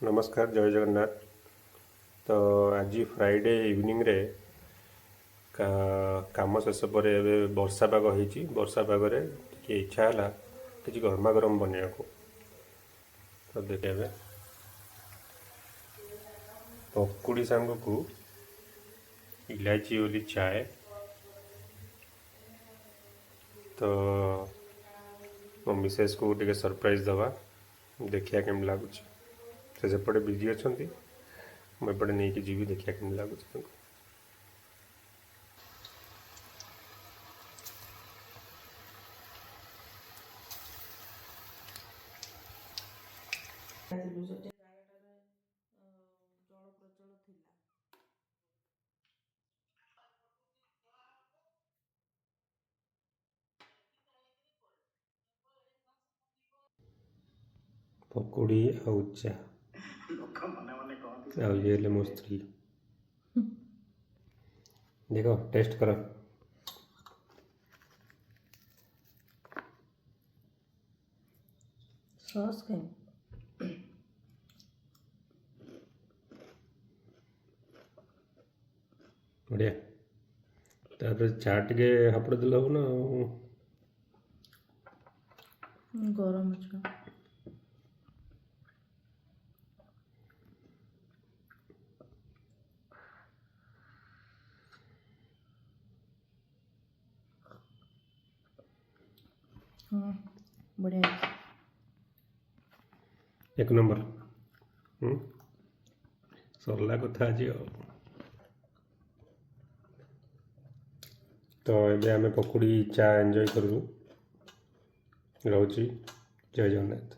नमस्कार जय जगन्नाथ। तो आज फ्राइडे इवनिंग रे काम शेष पर एवं वर्षा पाग होती वर्षा पागे टे इच्छा है कि गरमा गरम बनवा को। तो देखिए पकुड़ी सांग को इलायची वाली चाय। तो मो मिसेस को टे सरप्राइज दवा देखिया केम लगुच से सेपटे बिजी अच्छा मुझे नहीं कि जी देखिया केम लगुच। पकुड़ी आउ चा ये मो स्त्री देखो टेस्ट करो। सॉस के बढ़िया। तापर चाट के हापड़ दिल ना गरम अच्छा हाँ बढ़िया एक नंबर। सरला कथा आज। तो ये आम पकुड़ी चा एंजॉय करूँ। रोची जय जगन्नाथ।